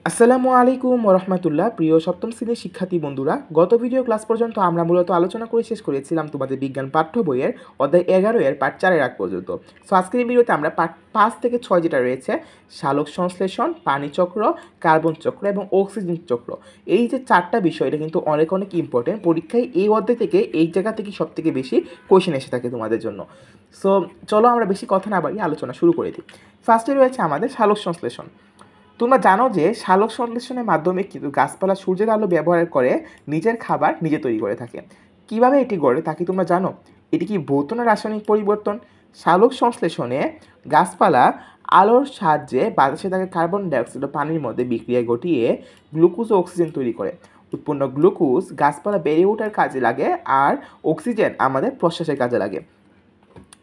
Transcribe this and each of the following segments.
আসসালামু আলাইকুম ওরহমাতুল্লাহ। প্রিয় সপ্তম শ্রেণীর শিক্ষার্থী বন্ধুরা, গত ভিডিও ক্লাস পর্যন্ত আমরা মূলত আলোচনা করে শেষ করেছিলাম তোমাদের বিজ্ঞান পাঠ্য বইয়ের অধ্যায় 11 এর পাঠ 4 এর আগ পর্যন্ত। সো আজকের এই ভিডিওতে আমরা পাঠ 5 থেকে 6 যেটা রয়েছে, সালোক সংশ্লেষণ, পানি চক্র, কার্বন চক্র এবং অক্সিজেন চক্র, এই যে 4টা বিষয় এটা কিন্তু অনেক অনেক ইম্পর্টেন্ট। পরীক্ষায় এই অধ্যায় থেকে এই জায়গা থেকে সব থেকে বেশি কোয়েশ্চেন এসে থাকে তোমাদের জন্য। সো চলো আমরা বেশি কথা না বাড়িয়ে আলোচনা শুরু করে দিই। ফার্স্টে রয়েছে আমাদের সালোক সংশ্লেষণ। তোমরা জানো যে সালোক সংশ্লেষণের মাধ্যমে কিন্তু গাছপালা সূর্যের আলো ব্যবহার করে নিজের খাবার নিজে তৈরি করে থাকে। কিভাবে এটি গড়ে তা কি তোমরা জানো? এটি কি ভৌত না রাসায়নিক পরিবর্তন? সালোক সংশ্লেষণে গাছপালা আলোর সাহায্যে বাতাসে থাকা কার্বন ডাইঅক্সাইড ও পানির মধ্যে বিক্রিয়া ঘটিয়ে গ্লুকোজ ও অক্সিজেন তৈরি করে। উৎপন্ন গ্লুকোজ গাছপালা বেড়ে ওঠার কাজে লাগে, আর অক্সিজেন আমাদের প্রশ্বাসের কাজে লাগে।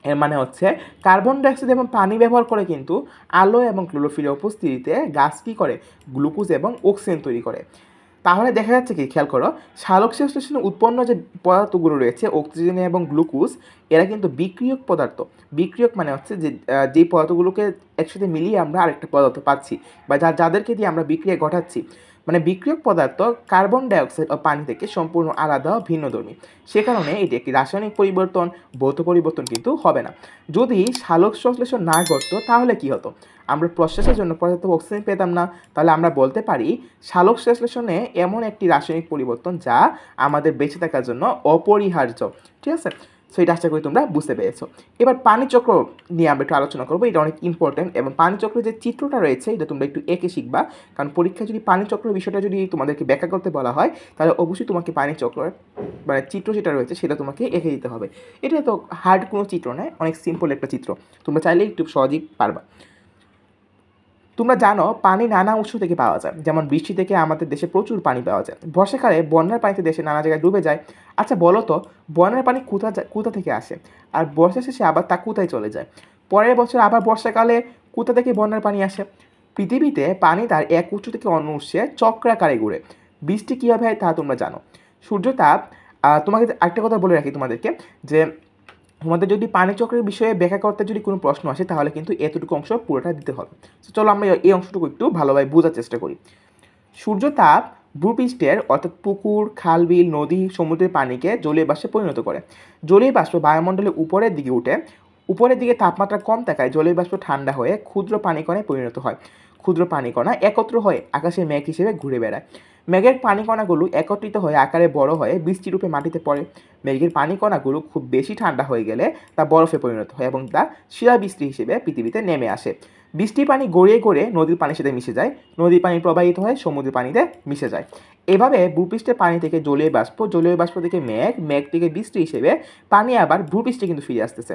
এর মানে হচ্ছে কার্বন ডাইঅক্সাইড এবং পানি ব্যবহার করে কিন্তু আলো এবং ক্লোরোফিলের উপস্থিতিতে গাছ কী করে? গ্লুকোজ এবং অক্সিজেন তৈরি করে। তাহলে দেখা যাচ্ছে কি, খেয়াল করো, সালোক সংশ্লেষণে উৎপন্ন যে পদার্থগুলো রয়েছে অক্সিজেন এবং গ্লুকোজ, এরা কিন্তু বিক্রিয়ক পদার্থ। বিক্রিয়ক মানে হচ্ছে যে যেই পদার্থগুলোকে একসাথে মিলিয়ে আমরা আরেকটা পদার্থ পাচ্ছি, বা যাদেরকে দিয়ে আমরা বিক্রিয়া ঘটাচ্ছি। মানে বিক্রিয়ক পদার্থ কার্বন ডাইঅক্সাইড ও পানি থেকে সম্পূর্ণ আলাদা ও ভিন্নধর্মী। সে কারণে এটি একটি রাসায়নিক পরিবর্তন, ভৌত পরিবর্তন কিন্তু হবে না। যদি সালোক সংশ্লেষণ না ঘটতো তাহলে কি হতো? আমরা প্রশ্বাসের জন্য পর্যাপ্ত অক্সিজেন পেতাম না। তাহলে আমরা বলতে পারি সালোক সংশ্লেষণে এমন একটি রাসায়নিক পরিবর্তন যা আমাদের বেঁচে থাকার জন্য অপরিহার্য। ঠিক আছে? সো এটা আশা করি তোমরা বুঝতে পেরেছো। এবার পানি চক্র নিয়ে আমরা একটু আলোচনা করবো। এটা অনেক ইম্পর্টেন্ট, এবং পানি চক্রের যে চিত্রটা রয়েছে এটা তোমরা একটু এঁকে শিখবা, কারণ পরীক্ষায় যদি পানি চক্রের বিষয়টা যদি তোমাদেরকে ব্যাখ্যা করতে বলা হয় তাহলে অবশ্যই তোমাকে পানি চক্রের মানে চিত্র যেটা রয়েছে সেটা তোমাকে এঁকে দিতে হবে। এটা তো হার্ড কোনো চিত্র নয়, অনেক সিম্পল একটা চিত্র, তোমরা চাইলে একটু সহজেই পারবা। তোমরা জানো পানি নানা উৎস থেকে পাওয়া যায়, যেমন বৃষ্টি থেকে আমাদের দেশে প্রচুর পানি পাওয়া যায়। বর্ষাকালে বন্যার পানিতে দেশে নানা জায়গায় ডুবে যায়। আচ্ছা বলো তো, বন্যার পানি কোথা থেকে আসে, আর বর্ষা শেষে আবার তা কোথায় চলে যায়? পরের বছর আবার বর্ষাকালে কোথা থেকে বন্যার পানি আসে? পৃথিবীতে পানি তার এক উৎস থেকে অন্য উৎসে চক্রাকারে ঘুরে। বৃষ্টি কীভাবে হয় তা তোমরা জানো। সূর্যতাপ, তোমাকে একটা কথা বলে রাখি তোমাদেরকে, যে তোমাদের যদি পানি চক্রের বিষয়ে ব্যাখ্যা করতে যদি কোনো প্রশ্ন আসে তাহলে কিন্তু এতটুকু অংশ পুরোটা দিতে হবে। তো চলো আমরা এই অংশটুকু একটু ভালোভাবে বোঝার চেষ্টা করি। সূর্যতাপ ভূপৃষ্ঠের অর্থাৎ পুকুর, খাল, বিল, নদী, সমুদ্রের পানিকে জলীয় বাষ্পে পরিণত করে। জলীয় বাষ্প বায়ুমণ্ডলের উপরের দিকে উঠে, উপরের দিকে তাপমাত্রা কম থাকায় জলীয় বাষ্প ঠান্ডা হয়ে ক্ষুদ্র পানিকণায় পরিণত হয়। ক্ষুদ্র পানিকণা একত্র হয়ে আকাশে মেঘ হিসেবে ঘুরে বেড়ায়। মেঘের পানিকণাগুলো একত্রিত হয়ে আকারে বড় হয়ে বৃষ্টিরূপে মাটিতে পড়ে। মেঘের পানিকণাগুলো খুব বেশি ঠান্ডা হয়ে গেলে তা বরফে পরিণত হয় এবং তা শিলাবৃষ্টি হিসেবে পৃথিবীতে নেমে আসে। বৃষ্টির পানি গড়িয়ে গড়িয়ে নদীর পানির সাথে মিশে যায়, নদীর পানি প্রবাহিত হয়ে সমুদ্রের পানিতে মিশে যায়। এভাবে ভূপৃষ্ঠের পানি থেকে জলীয় বাষ্প, জলীয় বাষ্প থেকে মেঘ, মেঘ থেকে বৃষ্টি হিসেবে পানি আবার ভূপৃষ্ঠে কিন্তু ফিরে আসতেছে।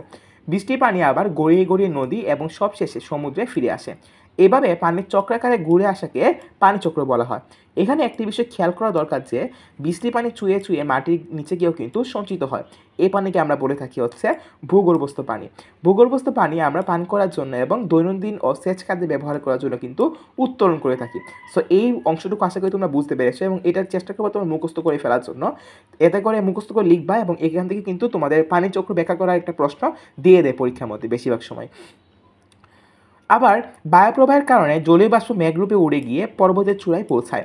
বৃষ্টির পানি আবার গড়িয়ে গড়িয়ে নদী এবং সবশেষে সমুদ্রে ফিরে আসে। এভাবে পানির চক্রাকারে ঘুরে আসাকে পানি চক্র বলা হয়। এখানে একটি বিষয় খেয়াল করা দরকার যে বৃষ্টির পানি চুয়ে চুয়ে মাটির নিচে গিয়েও কিন্তু সঞ্চিত হয়। এই পানিকে আমরা বলে থাকি হচ্ছে ভূগর্ভস্থ পানি। ভূগর্ভস্থ পানি আমরা পান করার জন্য এবং দৈনন্দিন ও সেচ কাজে ব্যবহার করার জন্য কিন্তু উত্তোলন করে থাকি। সো এই অংশটুকু আশা করি তোমরা বুঝতে পেরেছো, এবং এটার চেষ্টা করবো তোমরা মুখস্থ করে ফেলার জন্য। এতে করে মুখস্থ করে লিখবা, এবং এখান থেকে কিন্তু তোমাদের পানি চক্র ব্যাখ্যা করার একটা প্রশ্ন দিয়ে দেয় পরীক্ষার মধ্যে বেশিরভাগ সময়। আবার বায়ুপ্রবাহের কারণে জলীয় বাষ্প মেঘরূপে উড়ে গিয়ে পর্বতের চূড়ায় পৌঁছায়,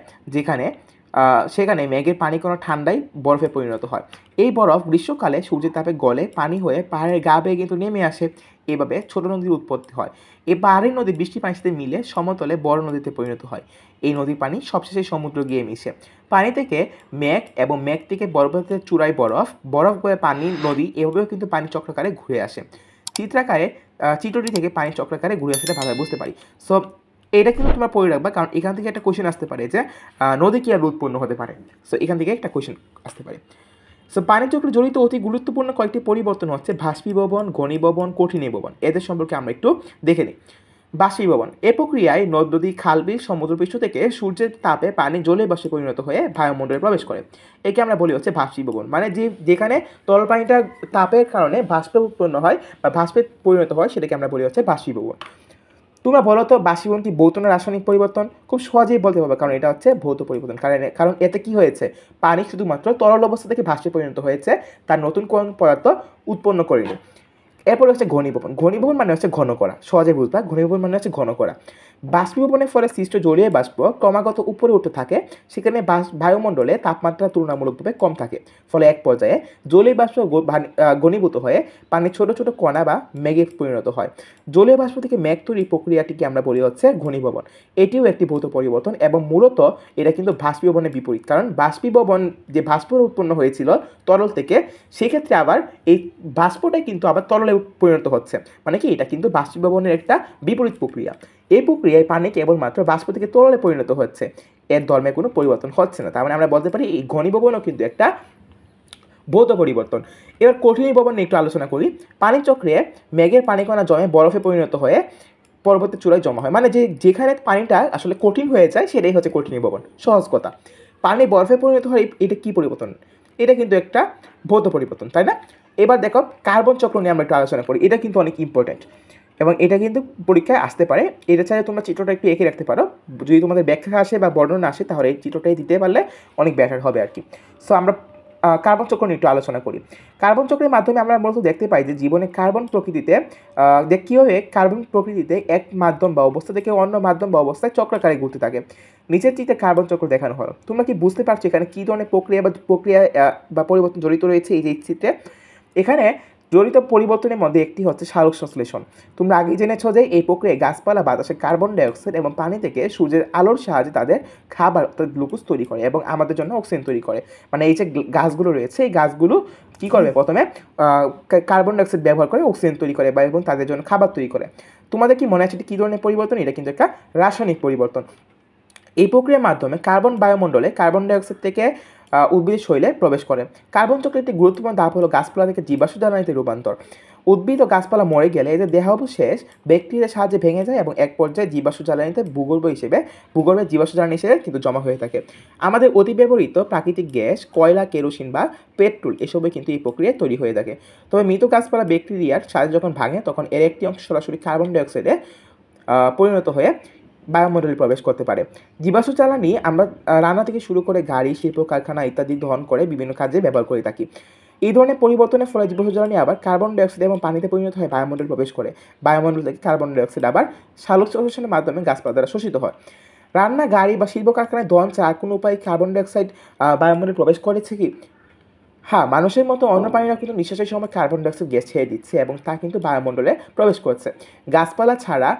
সেখানে মেঘের পানি কোনো ঠান্ডায় বরফে পরিণত হয়। এই বরফ গ্রীষ্মকালে সূর্যের তাপে গলে পানি হয়ে পাহাড়ের গা বেয়ে কিন্তু নেমে আসে। এভাবে ছোট নদীর উৎপত্তি হয়। এই পাহাড়ি নদী বৃষ্টি পানির সাথে মিলে সমতলে বড় নদীতে পরিণত হয়। এই নদীর পানি সবশেষে সমুদ্র গিয়ে মিশে। পানি থেকে মেঘ, এবং মেঘ থেকে পর্বতের চূড়ায় বরফ, বরফ গয়ে পানি নদী, এভাবেও কিন্তু পানি চক্রাকারে ঘুরে আসে। চিত্রটি থেকে পানি চক্রাকারে ঘুরে আসাটা ভালোভাবে বুঝতে পারি। সো এটা কিন্তু তোমরা পড়ে রাখবা, কারণ এখান থেকে একটা কোয়েশ্চেন আসতে পারে যে নদী কীভাবে উৎপন্ন হতে পারে। সো এখান থেকে একটা কোয়েশ্চেন আসতে পারে। সো পানি চক্রে জড়িত অতি গুরুত্বপূর্ণ কয়েকটি পরিবর্তন হচ্ছে বাষ্পীভবন, ঘনীভবন, কঠিনীভবন। এদের সম্পর্কে আমরা একটু দেখে নিই। বাষ্পীভবন এ প্রক্রিয়ায় নদ-নদী, খাল-বিল, সমুদ্রপৃষ্ঠ থেকে সূর্যের তাপে পানি জলীয় বাষ্পে পরিণত হয়ে বায়ুমণ্ডলে প্রবেশ করে। একে আমরা বলি হচ্ছে বাষ্পীভবন। মানে যেখানে তরল পানিটা তাপের কারণে বাষ্পে উৎপন্ন হয় বা বাষ্পে পরিণত হয় সেটাকে আমরা বলি হচ্ছে বাষ্পীভবন। তোমরা বলো তো বাষ্পীভবন কি ভৌত না রাসায়নিক পরিবর্তন? খুব সহজেই বলতে পারবে, কারণ এটা হচ্ছে ভৌত পরিবর্তন। কারণ এতে কি হয়েছে, পানি শুধুমাত্র তরল অবস্থা থেকে বাষ্পে পরিণত হয়েছে, তার নতুন কোন পদার্থ উৎপন্ন করেনি। এরপরে হচ্ছে ঘনীভবন। ঘনীভবন মানে হচ্ছে ঘন করা, সহজে বুঝবা। ঘনীভবন মানে হচ্ছে ঘন করা। বাষ্পীভবনের ফলে সৃষ্ট জলীয় বাষ্প ক্রমাগত উপরে উঠতে থাকে, সেখানে বায়ুমণ্ডলে তাপমাত্রা তুলনামূলকভাবে কম থাকে। ফলে এক পর্যায়ে জলীয় বাষ্প ঘনীভূত হয়ে পানির ছোট ছোট কণা বা মেঘে পরিণত হয়। জলীয় বাষ্প থেকে মেঘ তৈরির প্রক্রিয়াটিকে আমরা বলি হচ্ছে ঘনীভবন। এটিও একটি ভৌত পরিবর্তন এবং মূলত এটা কিন্তু বাষ্পীভবনের বিপরীত। কারণ বাষ্পীভবন যে বাষ্প উৎপন্ন হয়েছিল তরল থেকে, সেক্ষেত্রে আবার এই বাষ্পটাই কিন্তু আবার তরলে পরিণত হচ্ছে। মানে কি, এটা কিন্তু বাষ্পীভবনের একটা বিপরীত প্রক্রিয়া। এই প্রক্রিয়ায় পানি কেবলমাত্র বাষ্প থেকে তরলে পরিণত হচ্ছে, এর ধর্মে কোনো পরিবর্তন হচ্ছে না। তার মানে আমরা বলতে পারি এই ঘনীভবনও কিন্তু একটা ভৌত পরিবর্তন। এবার কঠিনীভবন নিয়ে একটু আলোচনা করি। পানি চক্রে মেঘের পানিকণা জমে বরফে পরিণত হয়ে পরবর্তী চূড়ায় জমা হয়। মানে যেখানে পানিটা আসলে কঠিন হয়ে যায় সেটাই হচ্ছে কঠিনীভবন। সহজ কথা, পানি বরফে পরিণত হয়, এটা কি পরিবর্তন? এটা কিন্তু একটা ভৌত পরিবর্তন, তাই না? এবার দেখো কার্বন চক্র নিয়ে আমরা একটু আলোচনা করি। এটা কিন্তু অনেক ইম্পর্টেন্ট এবং এটা কিন্তু পরীক্ষায় আসতে পারে। এটা চাইলে তোমরা চিত্রটা একটু এঁকে রাখতে পারো। যদি তোমাদের ব্যাখ্যা আসে বা বর্ণনা আসে তাহলে এই চিত্রটাই দিতে পারলে অনেক বেটার হবে আর কি। সো আমরা কার্বন চক্র নিয়ে একটু আলোচনা করি। কার্বন চক্রের মাধ্যমে আমরা মূলত দেখতে পাই যে জীবনে কার্বন প্রকৃতিতে কীভাবে কার্বন প্রকৃতিতে এক মাধ্যম বা অবস্থা থেকে অন্য মাধ্যম বা অবস্থায় চক্রাকারে ঘুরতে থাকে। নিচের চিত্রে কার্বন চক্র দেখানো হলো। তোমরা কি বুঝতে পারছো এখানে কী ধরনের প্রক্রিয়া বা পরিবর্তন জড়িত রয়েছে এই যে চিত্রে? এখানে জড়িত পরিবর্তনের মধ্যে একটি হচ্ছে সালোক সংশ্লেষণ। তোমরা আগেই জেনেছো যে এই প্রক্রিয়ায় গাছপালা বাতাসে কার্বন ডাইঅক্সাইড এবং পানি থেকে সূর্যের আলোর সাহায্যে তাদের খাবার অর্থাৎ গ্লুকোজ তৈরি করে এবং আমাদের জন্য অক্সিজেন তৈরি করে। মানে এই যে গাছগুলো রয়েছে, এই গাছগুলো কী করবে? প্রথমে কার্বন ডাইঅক্সাইড ব্যবহার করে অক্সিজেন তৈরি করে বা এবং তাদের জন্য খাবার তৈরি করে। তোমাদের কি মনে আছে এটা কী ধরনের পরিবর্তন? এটা কিন্তু একটা রাসায়নিক পরিবর্তন। এই প্রক্রিয়ার মাধ্যমে কার্বন বায়ুমণ্ডলে কার্বন ডাইঅক্সাইড থেকে উদ্ভিদের শরীরে প্রবেশ করে। কার্বন চক্রের একটি গুরুত্বপূর্ণ ধাপ হলো গাছপালা থেকে জীবাশ্ম জ্বালানিতে রূপান্তর। উদ্ভিদ ও গাছপালা মরে গেলে এদের দেহাবশেষ ব্যাকটেরিয়ার সাহায্যে ভেঙে যায় এবং এক পর্যায়ে জীবাশ্ম জ্বালানিতে ভূগর্ভে জীবাশ্ম জ্বালানি হিসেবে কিন্তু জমা হয়ে থাকে। আমাদের অতি ব্যবহৃত প্রাকৃতিক গ্যাস, কয়লা, কেরোসিন বা পেট্রোল এসবে কিন্তু এই প্রক্রিয়ায় তৈরি হয়ে থাকে। তবে মৃত গাছপালা ব্যাকটেরিয়ার সাহায্যে যখন ভাঙে তখন এর একটি অংশ সরাসরি কার্বন ডাইঅক্সাইডে পরিণত হয়ে বায়ুমণ্ডলে প্রবেশ করতে পারে। জীবাশ্ম জ্বালানি আমরা রান্না থেকে শুরু করে গাড়ি, শিল্প কারখানা ইত্যাদি দহন করে বিভিন্ন কাজে ব্যবহার করে থাকি। এই ধরনের পরিবর্তনের ফলে জীবাশ্ম জ্বালানি আবার কার্বন ডাইঅক্সাইড এবং পানিতে পরিণত হয়ে বায়ুমণ্ডলে প্রবেশ করে। বায়ুমণ্ডল থেকে কার্বন ডাইঅক্সাইড আবার সালোক সংশ্লেষণের মাধ্যমে গাছপালা দ্বারা শোষিত হয়। রান্না, গাড়ি বা শিল্প কারখানায় দহন ছাড়া কোনো উপায়ে কার্বন ডাইঅক্সাইড বায়ুমণ্ডলে প্রবেশ করেছে কি? হ্যাঁ, মানুষের মতো অন্য প্রাণীরা কিন্তু নিঃশ্বাসের সময় কার্বন ডাইঅক্সাইড গ্যাস ছেড়ে দিচ্ছে এবং তা কিন্তু বায়ুমণ্ডলে প্রবেশ করছে। গাছপালা ছাড়া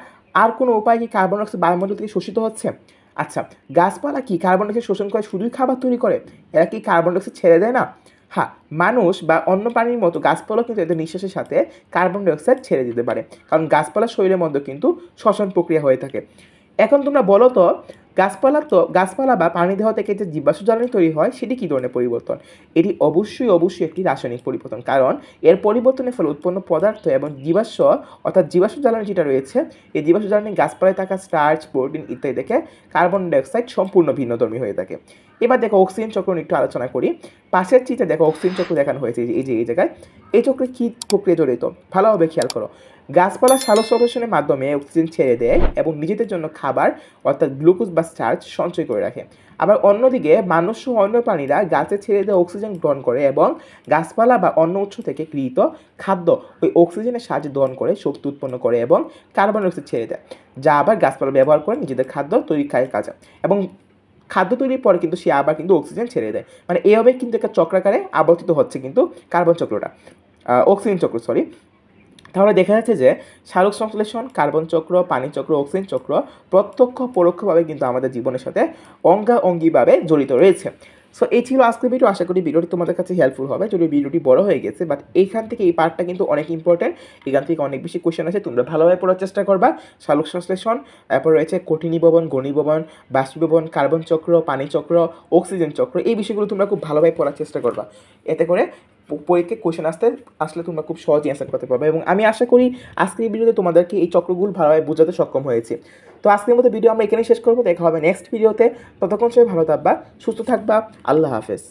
আর কোনো উপায় কি কার্বন ডাইঅক্সাইড বায়ুমণ্ডল থেকে শোষিত হচ্ছে? আচ্ছা, গাছপালা কি কার্বন ডাইঅক্সাইড শোষণ করে শুধুই খাবার তৈরি করে? এরা কি কার্বন ডাইঅক্সাইড ছেড়ে দেয় না? হ্যাঁ, মানুষ বা অন্য প্রাণীর মতো গাছপালাও কিন্তু এদের নিঃশ্বাসের সাথে কার্বন ডাইঅক্সাইড ছেড়ে দিতে পারে, কারণ গাছপালার শরীরের মধ্যে কিন্তু শ্বসন প্রক্রিয়া হয়ে থাকে। এখন তোমরা বলো তো, গাছপালা বা প্রাণীদেহ থেকে যে জীবাশ্ম জ্বালানি তৈরি হয় সেটি কী ধরনের পরিবর্তন? এটি অবশ্যই একটি রাসায়নিক পরিবর্তন, কারণ এর পরিবর্তনের ফলে উৎপন্ন পদার্থ এবং জীবাশ্ম অর্থাৎ জীবাশ্ম জ্বালানি যেটা রয়েছে, এই জীবাশ্ম জ্বালানি গাছপালায় থাকা স্টার্চ, প্রোটিন ইত্যাদি থেকে কার্বন ডাইঅক্সাইড সম্পূর্ণ ভিন্নধর্মী হয়ে থাকে। এবার দেখো অক্সিজেন চক্র নিয়ে একটু আলোচনা করি। পাশের চিত্রে দেখো অক্সিজেন চক্র দেখানো হয়েছে এই জায়গায়। এই চক্রে কী প্রক্রিয়া জড়িত ভালোভাবে খেয়াল করো। গাছপালা সালোক সংশ্লেষণের মাধ্যমে অক্সিজেন ছেড়ে দেয় এবং নিজেদের জন্য খাবার অর্থাৎ গ্লুকোজ বা স্টার্চ সঞ্চয় করে রাখে। আবার অন্যদিকে মানুষ ও অন্য প্রাণীরা গাছে ছেড়ে দেওয়া অক্সিজেন গ্রহণ করে এবং গাছপালা বা অন্য উৎস থেকে গৃহীত খাদ্য ওই অক্সিজেনের সাহায্যে দহন করে শক্তি উৎপন্ন করে এবং কার্বন ডাইঅক্সাইড ছেড়ে দেয়, যা আবার গাছপালা ব্যবহার করে নিজেদের খাদ্য তৈরির কাজে এবং খাদ্য তৈরির পরে কিন্তু সে আবার কিন্তু অক্সিজেন ছেড়ে দেয়। মানে এইভাবে কিন্তু একটা চক্রাকারে আবর্তিত হচ্ছে কিন্তু কার্বন চক্রটা, অক্সিজেন চক্র সরি। তাহলে দেখা যাচ্ছে যে সালোক সংশ্লেষণ, কার্বন চক্র, পানি চক্র, অক্সিজেন চক্র প্রত্যক্ষ পরোক্ষভাবে কিন্তু আমাদের জীবনের সাথে অঙ্গাঅঙ্গিভাবে জড়িত রয়েছে। সো এই ছিল আজকের ভিডিও। আশা করি ভিডিওটি তোমাদের কাছে হেল্পফুল হবে। যদি ভিডিওটি বড় হয়ে গেছে, বাট এইখান থেকে এই পার্টটা কিন্তু অনেক ইম্পর্টেন্ট। এখান থেকে অনেক বেশি কোয়েশ্চেন আছে, তোমরা ভালোভাবে পড়ার চেষ্টা করবা। সালোক সংশ্লেষণ, তারপর রয়েছে কঠিনীভবন, ঘনীভবন, বাষ্পীভবন, কার্বন চক্র, পানি চক্র, অক্সিজেন চক্র, এই বিষয়গুলো তোমরা খুব ভালোভাবে পড়ার চেষ্টা করবা। এতে করে পরীক্ষায় কোয়েশ্চেন আসলে তোমরা খুব সহজেই অ্যান্সার করতে পারবে এবং আমি আশা করি আজকের এই ভিডিওতে তোমাদেরকে এই চক্রগুলো ভালোভাবে বোঝাতে সক্ষম হয়েছে। তো আজকের মতো ভিডিও আমরা এখানেই শেষ করবো। দেখা হবে নেক্সট ভিডিওতে। ততক্ষণ সবাই ভালো থাকবা, সুস্থ থাকবা। আল্লাহ হাফেজ।